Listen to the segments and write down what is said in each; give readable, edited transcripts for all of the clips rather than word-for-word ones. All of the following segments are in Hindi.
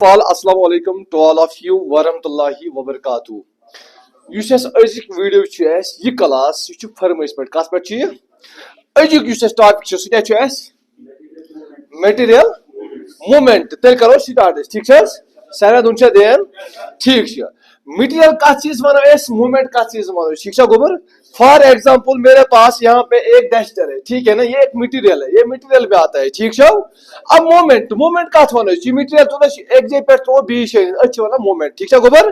All Assalamu alaikum to all of you warahmatullahi wabarakatuh. Yus es azik video chu es ye class yu chu farmais pet kas pet chu azik yus es topic chu su kya chu es material movement tel karo start theek chhe sara duncha den theek chhe material का चीज मानो इस मूवमेंट का चीज मानो शिक्षा गोबर फॉर एग्जांपल मेरे पास यहाँ पे एक डस्टर है ठीक है ना ये एक मटेरियल है ये मटेरियल पे आता है ठीक है अब मूवमेंट मूवमेंट का मानो ये मटेरियल तो एक जे पे तो बीच है अच्छा वाला मूवमेंट ठीक है गोबर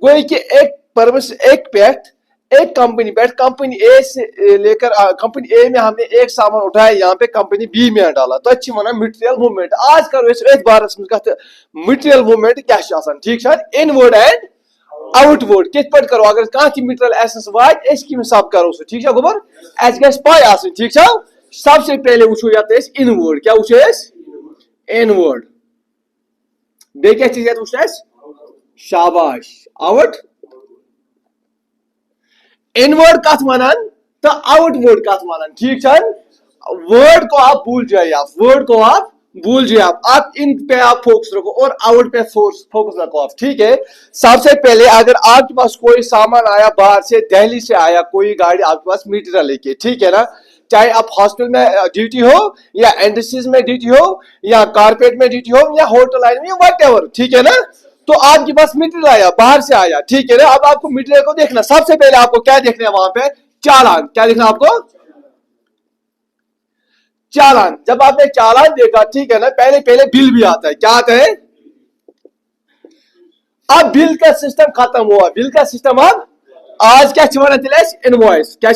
कोई कि एक पर्पस एक पेट एक कंपनी पेट कंपनी ए से लेकर कंपनी ए में हमने एक सामान उठाया यहाँ पे कंपनी बी में डाला तो अच्छी माना मटेरियल मूवमेंट आज करो इस बार मटेरियल मूवमेंट क्या शासन ठीक है इनवर्ड एंड आउटवर्ड कित पट करो अगर कहां की मटेरियल एसेंस वाइट एस की हिसाब करो सो ठीक है गोबर एस गैस पाई आसन ठीक है सबसे पहले उछो जाते हैं इनवर्ड क्या उछो है इनवर्ड बे क्या चीज है उछो है शाबाश आउट इनवर्ड का मानन तो आउटवर्ड का मानन ठीक है वर्ड को आप भूल जाइए आप वर्ड को आप भूल जाइए आप इन पे आप फोकस रखो और आउट पे फोकस रखो आप ठीक है सबसे पहले अगर आपके पास कोई सामान आया बाहर से दिल्ली से आया कोई गाड़ी आपके पास मटेरियल लेके ठीक है ना चाहे आप हॉस्पिटल में ड्यूटी हो या इंडस्ट्रीज में ड्यूटी हो या कारपेट में ड्यूटी हो या होटल लाइन में व्हाटएवर ठीक है ना तो आपके पास मटेरियल आया बाहर से आया ठीक है ना अब आपको मटेरियल को देखना सबसे पहले आपको क्या देखना है वहां पे चालान क्या देखना आपको चालान जब आपने चालान देखा ठीक है ना पहले पहले बिल भी आता है क्या आता है अब बिल का सिस्टम खत्म हुआ बिल का सिस्टम अब आज क्या इनवॉइस क्या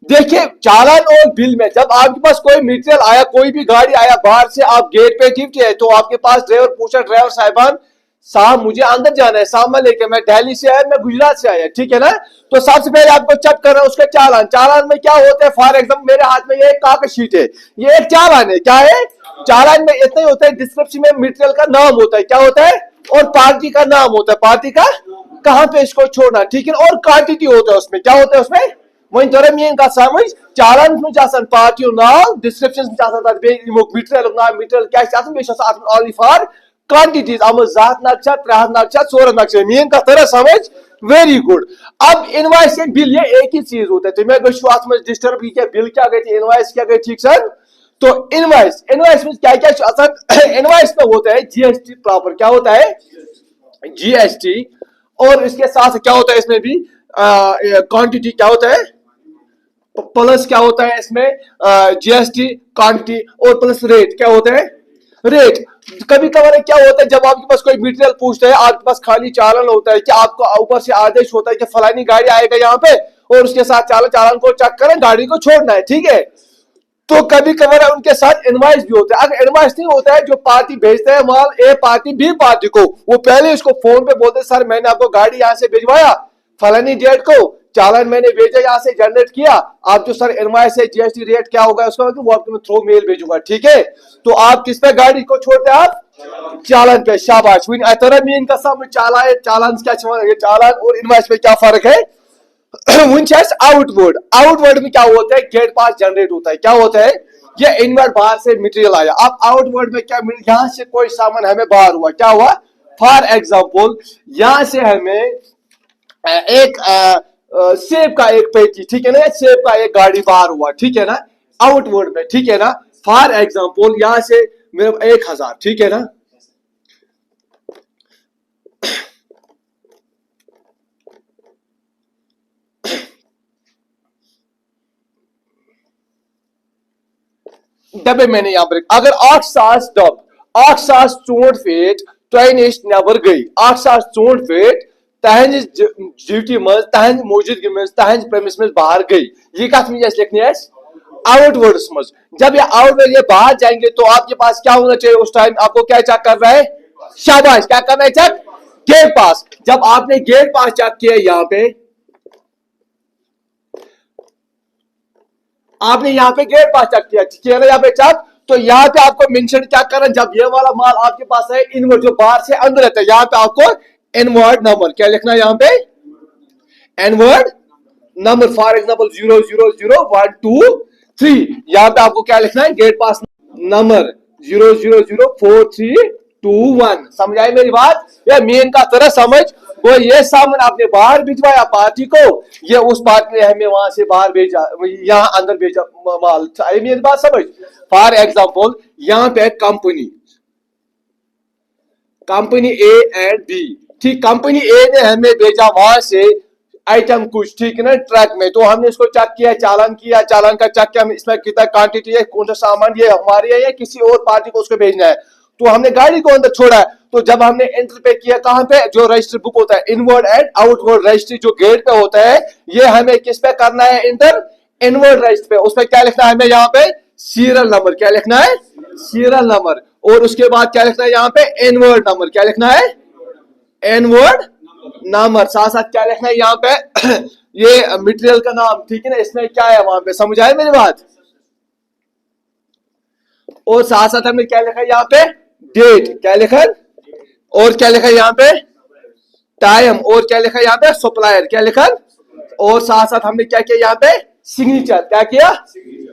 देखिए चालान और बिल में जब आपके पास कोई मटेरियल आया कोई भी गाड़ी आया बाहर से आप गेट पे गिफ्ट है तो आपके पास ड्राइवर पूछा ड्राइवर साहिबान साहब मुझे अंदर जाना है सामान लेके मैं दिल्ली से आया मैं गुजरात से आया ठीक है ना तो सबसे पहले आपको चेक करना उसका चालान चालान में क्या होता है फॉर एग्जाम्पल मेरे हाथ में ये एक कागज शीट है ये एक चालान है क्या है चालान में इतना ही होता है डिस्क्रिप्शन में मटेरियल का नाम होता है क्या होता है और पार्टी का नाम होता है पार्टी का कहां पे इसको छोड़ना ठीक है और क्वांटिटी होता है उसमें क्या होता है उसमें वही तरह में इनका समझ चालान में जासन पार्टी नाम डिस्क्रिप्शन में जासन मटेरियल नाम मटेरियल क्या जासन बेशक आसन ऑनली फॉर क्वांटिटीज अब जात नक्शा त्रह नक्शा चोर नक्शा मीन का तरह समझ वेरी गुड अब इनवॉइस एंड बिल ये एक ही चीज होता है तो मैं गो डिस्टर्ब क्या बिल क्या गई इनवॉइस क्या गई ठीक सर तो इनवॉइस इनवॉइस में क्या क्या इनवॉइस में होता है जीएसटी प्रॉपर क्या होता है जीएसटी और इसके साथ क्या होता है इसमें भी क्वांटिटी क्या होता है प्लस क्या होता है इसमें जीएसटी क्वांटिटी और प्लस रेट क्या होता है रेट कभी कभार क्या होता है जब आपके पास कोई मटेरियल पूछता है आपके पास खाली चालान होता है कि आपको ऊपर से आदेश होता है कि फलानी गाड़ी आएगा यहाँ पे और उसके साथ चालान को चेक करें गाड़ी को छोड़ना है ठीक है तो कभी कभार उनके साथ इनवॉइस भी होता है अगर इनवॉइस नहीं होता है जो पार्टी भेजता है माल ए पार्टी बी पार्टी को वो पहले उसको फोन पे बोलते सर मैंने आपको गाड़ी यहाँ से भिजवाया फलानी डेट को चालान मैंने भेजा यहाँ से जनरेट किया आप जो सर इनवॉइस है जीएसटी रेट क्या होगा उसका वो आपको मैं थ्रू मेल भेजूंगा ठीक है तो आप किस पे गाड़ी को छोड़ते हैं आप चालान पे शाबाश तरह में इनका सब चालान क्या चालान और इनवॉइस में क्या फर्क है आउटवर्ड आउटवर्ड में क्या होता है गेट पास जनरेट होता है क्या होता है ये इनवर्ड बाहर से मटेरियल आया अब आउटवर्ड में क्या यहाँ से कोई सामान हमें बाहर हुआ क्या हुआ फॉर एग्जाम्पल यहाँ से हमें एक सेब का एक पेटी ठीक है ना सेब का एक गाड़ी बाहर हुआ ठीक है ना आउटवर्ड में ठीक है ना फॉर एग्जाम्पल यहां से मेरे 1000 ठीक है ना डब्बे मैंने यहां पर अगर 8 सास डब 8 सास चोट फेट तह नश नबर गई 8 सास चोट फेट तहज ड्यूटी मज तहज मौजूदगी में तहज प्रेमिस में बाहर गई ये कथ में लिखनी है आउटवर्ड्स मज जब ये आउटवर्ड ये बाहर जाएंगे तो आपके पास क्या होना चाहिए उस टाइम आपको क्या चेक कर रहा है शाबाश क्या करना है चेक गेट पास जब आपने गेट पास चेक किया यहाँ पे आपने यहाँ पे गेट पास चेक किया ना यहाँ पे चेक तो यहाँ पे आपको मेंशन क्या करना जब ये वाला माल आपके पास है इनवर्ड जो बाहर से अंदर रहता है यहाँ पे आपको इनवर्ड नंबर क्या लिखना है यहाँ पे इनवर्ड नंबर फॉर एग्जाम्पल 0000123 यहाँ पे आपको क्या लिखना है गेट पास नंबर 000432 समझ आई मेरी बात? या मेन का तरह समझ, वो ये सामान आपने बाहर भिजवाया पार्टी को, ये उस पार्टी ने हमें वहां से बाहर भेजा, यहाँ अंदर भेजा माल। आई मेरी बात समझ? फॉर एग्जाम्पल यहाँ पे company, company A and B, ठीक, कंपनी ए ने हमें भेजा वहां से आइटम कुछ, ठीक है ना, ट्रक में, तो हमने इसको चेक किया, चालान किया, चालान का चेक किया, इसमें कितना क्वांटिटी है, कौन सा सामान ये हमारे है या किसी और पार्टी को उसको भेजना है, तो हमने गाड़ी को अंदर छोड़ा है। तो जब हमने एंटर पे किया, कहां पे, जो रजिस्टर बुक होता है, इनवर्ड एंड आउटवर्ड रजिस्ट्री जो गेट पे होता है, ये हमें किस पे करना है, इंटर, इनवर्ड रजिस्टर पे। उसमें क्या लिखना है हमें यहाँ पे, सीरियल नंबर, क्या लिखना है, सीरियल नंबर, और उसके बाद क्या लिखना है यहाँ पे, इनवर्ड नंबर, क्या लिखना है, इनवर्ड नंबर, साथ साथ क्या लिखना है यहाँ पे ये मटेरियल का नाम, ठीक है ना, इसमें क्या है वहां पे, समझ आए मेरी बात? और साथ साथ हमने क्या लिखा है यहाँ पे, डेट, क्या लिखा है, और क्या लिखा है यहाँ पे, टाइम, और क्या लिखा है यहाँ पे, सप्लायर, क्या लिखा है, और साथ साथ हमने क्या किया यहाँ पे, सिग्नेचर, क्या किया,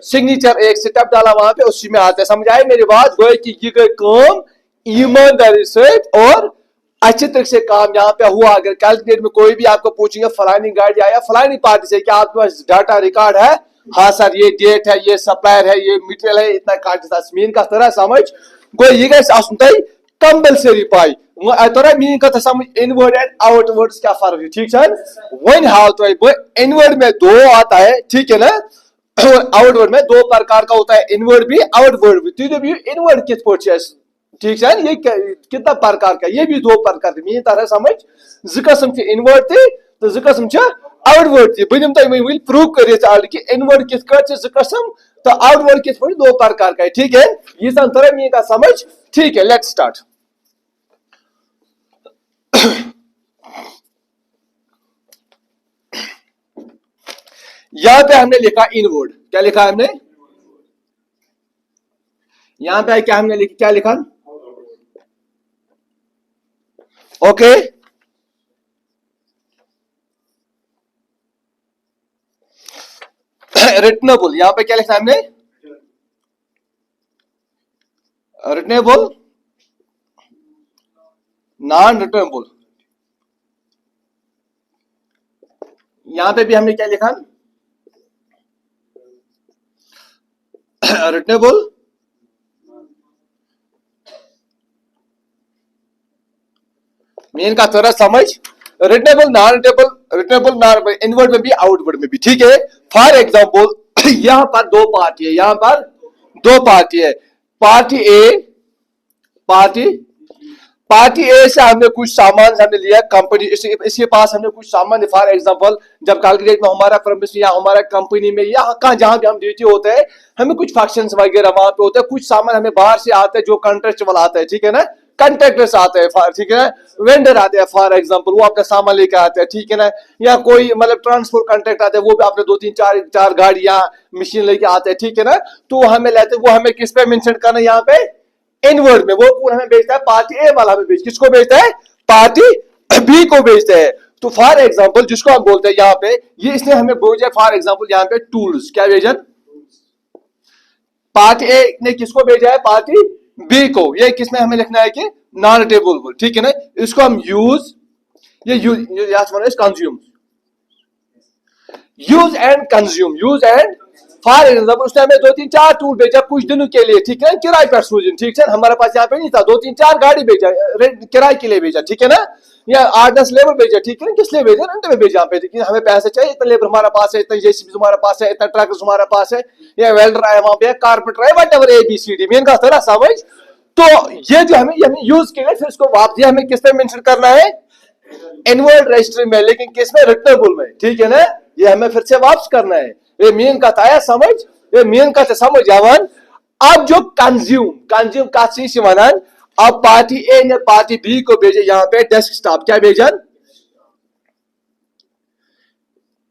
सिग्नेचर, एक स्टेप डाला वहां पे, उसी में आता है। समझ आए मेरी बात? वो कि ये गई काम ईमानदारी से और अच्छे तरीके से काम यहाँ पे हुआ। अगर कल डेट में कोई भी आपको पूछेंगे फलानी गाड़ी आया फलानी पार्टी से, क्या आपके पास डाटा रिकॉर्ड है? हाँ सर, ये डेट है, ये सप्लायर है, ये मटेरियल है, इतना काट मीन का तरह समझ गो ये गई कंपल्सरी पाई तोरा मीन का समझ इनवर्ड एंड आउटवर्ड क्या फर्क है, ठीक है? वन हाउ तो इनवर्ड में दो आता है, ठीक है ना, और आउटवर्ड में दो प्रकार का होता है, इनवर्ड भी आउटवर्ड भी। तो भी इनवर्ड किस पोर्चेस, ठीक है, ये कितना प्रकार का, ये भी दो प्रकार के मीन तरह समझ, ज किस्म के इनवर्ड थे तो ज किस्म आउटवर्ड थे। बह दिम प्रूव कर इनवर्ड किस ज किस्म तो आउटवर्ड किस दो प्रकार का है, ठीक है? ये तरह मीन का समझ, ठीक है? Let's start. यहां पे हमने लिखा इनवर्ड, क्या लिखा हमने यहां पे, क्या हमने लिखा, क्या लिखा, ओके, रिटनेबल, यहां पे क्या लिखा हमने, रिटनेबल, नॉन रिटर्नेबल, यहां पे भी हमने क्या लिखा, रिटनेबल, मेन का थोड़ा समझ, returnable, non returnable, returnable non, inward में भी आउटवर्ड में भी, ठीक है? फॉर एग्जांपल यहां पर दो पार्टी है, यहां पर दो पार्टी है, पार्टी ए, पार्टी पार्टी ए से हमने कुछ सामान हमने लिया, कंपनी इसके पास हमने कुछ सामान, फॉर एग्जांपल जब कल की डेट में हमारा प्रेमिस या हमारा कंपनी में या कहाँ जहां भी हम ड्यूटी होते हैं, हमें कुछ फंक्शंस वगैरह वहां पे होते हैं, कुछ सामान हमें बाहर से आते हैं जो कॉन्ट्रेक्चुअल आता है, ठीक है ना, कंट्रैक्टर्स आते हैं, ठीक है ना, वेंडर आते हैं, फॉर एग्जांपल वो अपना सामान लेकर आते हैं, ठीक है ना, या कोई मतलब ट्रांसपोर्ट कॉन्ट्रैक्ट आते हैं, वो भी अपने दो तीन चार चार गाड़ियां मशीन लेके आते हैं, ठीक है ना, तो हमें लेते, वो हमें किस पे मेंशन करना है यहाँ पे, इनवर्ड में, वो कौन हमें बेचता है, पार्टी ए वाला हमें किसको बेचता है, पार्टी बी को बेचता है। तो फॉर एग्जांपल जिसको हम बोलते हैं यहाँ पे, ये इसने हमें भेजा, फॉर एग्जांपल यहाँ पे टूल्स, क्या भेजा, पार्टी ए ने किसको भेजा है, पार्टी बी को, ये किसमें हमें लिखना है कि नॉन रिटेबल, ठीक है ना, इसको हम यूज, ये consume, use and consume, use and, for example उसने हमें दो तीन चार टूल भेजा कुछ दिनों के लिए, ठीक है, किराए पर सूजन, ठीक है, हमारे पास यहाँ पे नहीं था, दो तीन चार गाड़ी भेजा किराए के लिए भेजा, ठीक है ना, या 8-10 लेबर भेजा, ठीक है ना, किस लिए भेजा, रेंट में भेजा पे, लेकिन हमें पैसे चाहिए, इतना लेबर हमारे पास है, इतना जेसीबी हमारे पास है, इतना ट्रक हमारे पास है, या वेल्डर है वहां पे, कारपेंटर है, व्हाटएवर ABCD मेन का तरह समझ। तो ये जो हमें यूज किया, फिर इसको वापस हमें किस पे मेंशन करना है, इनवर्ड रजिस्ट्री में, लेकिन किस में, रिटनेबल में, ठीक है ना, ये हमें फिर से वापस करना है, ये मेन का आया समझ, ये मेन का समझ जावन। अब जो कंज्यूम का चीज वनान, अब पार्टी ए ने पार्टी बी को भेजे यहाँ पे डेस्कटॉप, क्या भेजा,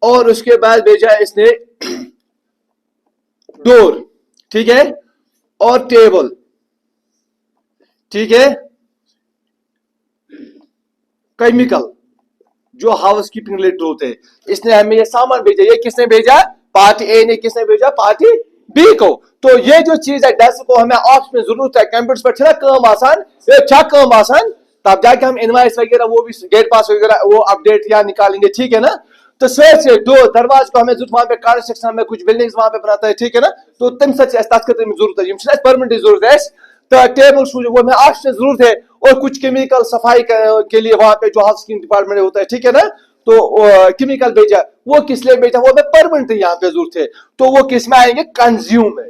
और उसके बाद भेजा इसने डोर, ठीक है, और टेबल, ठीक है, केमिकल जो हाउस कीपिंग रिलेटेड होते हैं, इसने हमें ये सामान भेजा, ये किसने भेजा, पार्टी ए ने, किसने भेजा, पार्टी बी को। तो ये जो चीज है डस को हमें ऑप्स में जरूरत है, कंप्यूटर पर छना काम आसान, ये अच्छा काम आसान, तब जाके हम इनवाइस वगैरह वो भी गेट पास वगैरह वो अपडेट या निकालेंगे, ठीक है ना। तो से दो दरवाज को हमें वहां पे कंस्ट्रक्शन में कुछ बिल्डिंग्स वहां पे बनाता है, ठीक है ना। तो तम सच तथ जरूरत है, परमानेंट जरूरत है। तो टेबल शूज वो हमें ऑप्शन जरूरत है, और कुछ केमिकल सफाई के लिए वहां पे जो हाउस डिपार्टमेंट होता है, ठीक है ना। तो केमिकल भेजा, वो किस लिए भेजा, वो हमें परमानेंट यहाँ पे जरूरत है। तो वो किस में आएंगे, कंज्यूम में।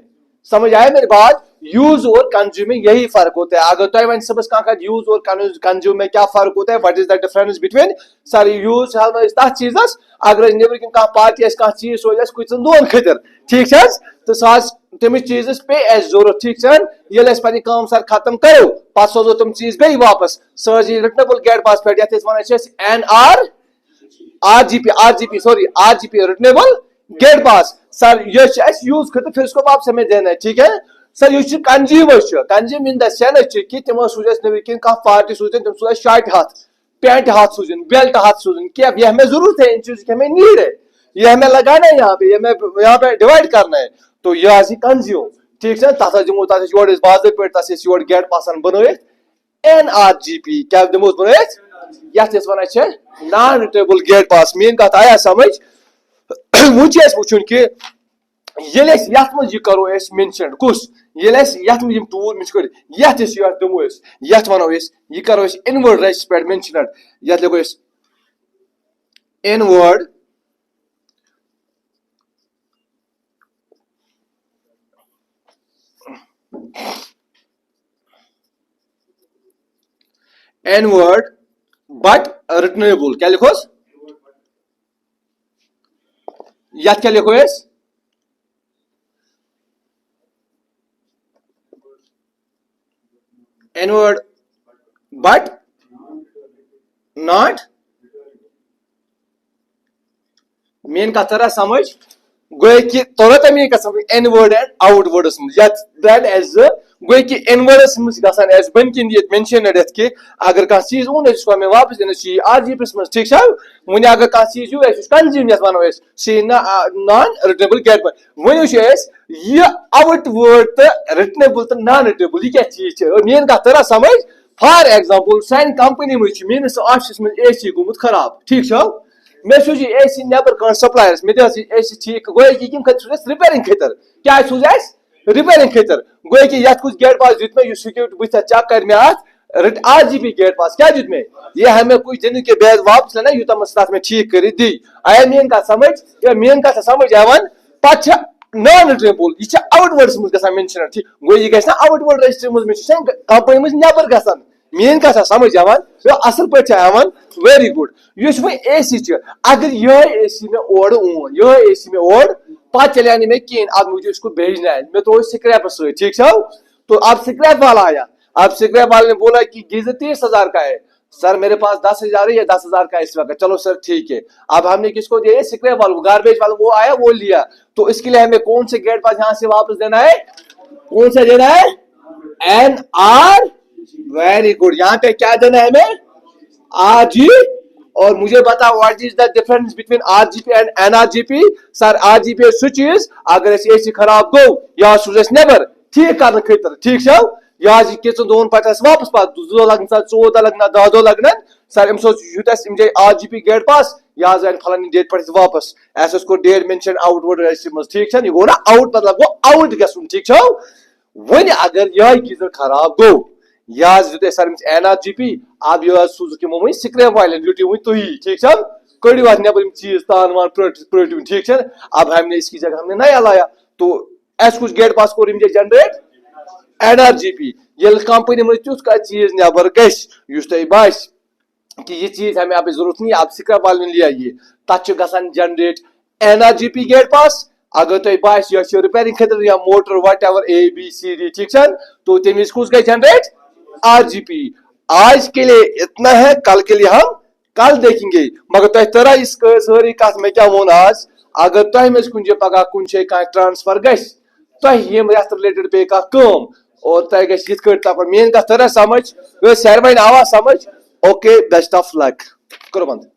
समझ आया मेरी बात, यूज और कंज्यूम में यही फर्क होता है। अगर तुम सबस कह यूज और कंज्यूम में क्या फर्क होता है, what is the difference between sir use तथ चीजस अगर नबर कह पार्टी कह चीज सोज कुछ दोन खतर, ठीक है। तो सह तमिस चीज पे जरूरत, ठीक है। ये पे काम सर खत्म करो पे सोजो तुम चीज बे वापस, सह रिटनेबल गेट पास पे one N RGP sorry RGP returnable gate pass. Sir ये यूज कर फिर इसको वापस हमें देना है, ठीक है। सर ये कंज्यूम इन द सेंस कि तमो सूझ नबर कह पार्टी सूझन तुम सूझ शर्ट हाथ, पैंट हाथ सूझन, बेल्ट हाथ सूझन, क्या ये हमें जरूरत है, इन चीज की हमें नीड है, ये हमें लगाना है यहाँ पे, ये हमें यहाँ पे डिवाइड करना है। तो यह कंज्यूम, ठीक है। तथा दिमो योर बाजे पे योर गेट पास बनवित NRGP क्या दिमो बनवित यथ वन नॉन रिटेबल गेट पास। मेन कत आया समझ। वो वुचन कि यथ मज करो मेंशन कुस यथ टूल मिस यथ दिमो यथ वनो यह करो इनवर्ड रेस पे मेंशन, यथ लिखो इनवर्ड N-word but returnable, क्या लिखो याद, क्या लिखो N-word but not, मेन का तरह समझ गो कि तोरा तमी का समझ in word and out words that as go कि एन वर्ड्स मज गसान एज बन किन ये मेंशन एत कि अगर का चीज ओन इसको हमें वापस देना चाहिए आरजीपी में, ठीक है। वन अगर का चीज यू एस कंज्यूम यत वनो एस सी नॉन रिटनेबल गेट पर वन एस ये आउट वर्ड तो रिटनेबल तो नॉन रिटनेबल ये क्या चीज है। मेन का तरह समझ फॉर एग्जांपल सान कंपनी में मेनस ऑफिस में एसी गुमुत खराब, ठीक है। मे सूझ एसी नबर कह सप्लायर्स मे एसी ठीक गो कि रिपेयरिंग खतर क्या सूझ रिपेयरिंग खतर गो कि कुछ गेट पास दित मे सिक्योरिटी बुथ चेक कर मे आरजीपी गेट पास क्या दित मे ये हमें कुछ दिन के बाद वापस लेना यूतम तथ में ठीक कर दी। आया मेन कथ समझ, मेन कथ समझ आवान पे नॉन रिटनेबल यह आउटवर्ड्स मज ग मेंशन, ठीक गो यह गि आउटवर्ड रजिस्टर मज कंपनी मज नबर ग मेन कथा समझ आवान असल पे आवान वेरी गुड। इस वो एसी अगर यह एसी में ओड ओन यह एसी में ओड पा चलिया नहीं में कहें अब मुझे इसको भेजना है, मैं तो स्क्रैप से, ठीक है। तो अब स्क्रैप वाला आया, अब स्क्रैप वाले ने बोला कि गीजर 30,000 का है सर, मेरे पास 10,000 है या 10,000 का इस वक्त, चलो सर ठीक है। अब हमने किसको दिया, स्क्रैप वालों गार्बेज वाला, वो आया वो लिया। तो इसके लिए हमें कौन से गेट पास यहाँ से वापस देना है, कौन सा देना है, NR, वेरी गुड। यहाँ पे क्या देना है हमें, RG। और मुझे बता what is the difference between RGP and NRGP। Sir RGP सु चीज अगर एसी खराब गो या सूझ नेबर ठीक कर खतर, ठीक है। या दोन पे वापस पास 2 लगन 14 लगना 10 लगन सर अम यूत RGP गेट पास यह फलानी डेट पे वापस ऐसे उसको डेट मेंशन आउटवर्ड रजिस्टर मज, ठीक है। यह गो ना आउट मतलब गो आउट गुन, ठीक है। वन अगर यह गीजर खराब गो यह दित सर NRGP, अब यह सुजुकी मोम स्क्रैप वाले ड्यूटी वो तुम, ठीक है। कड़ो अत नबर चीज तान वान पलटू, ठीक है। अब हमने इसकी जगह हमने नया लाया, तो एस कुछ गेट पास को जनरेट NRGP। ये कंपनी में तुथ का चीज नबर गस बास कि ये चीज हमें अब जरूरत नहीं, आप स्क्रैप वाले ने लिया ये तथ जनरेट NRGP गेट पास। अगर तुम बास यह रिपेयरिंग खतर या मोटर वट एवर ABCD, ठीक है। तो तमिस कुछ गई जनरेट RGP। आज के लिए इतना है, कल के लिए हम कल देखेंगे। मगर तुम तरह इस सारी कथ में क्या वो आज अगर तुम कुछ पगह कुछ ट्रांसफर गत रिलेटेड पे कम और तुम गप मेन कथ तरह समझ, सारे आवा समझ। ओके बेस्ट ऑफ लक, करो बंद।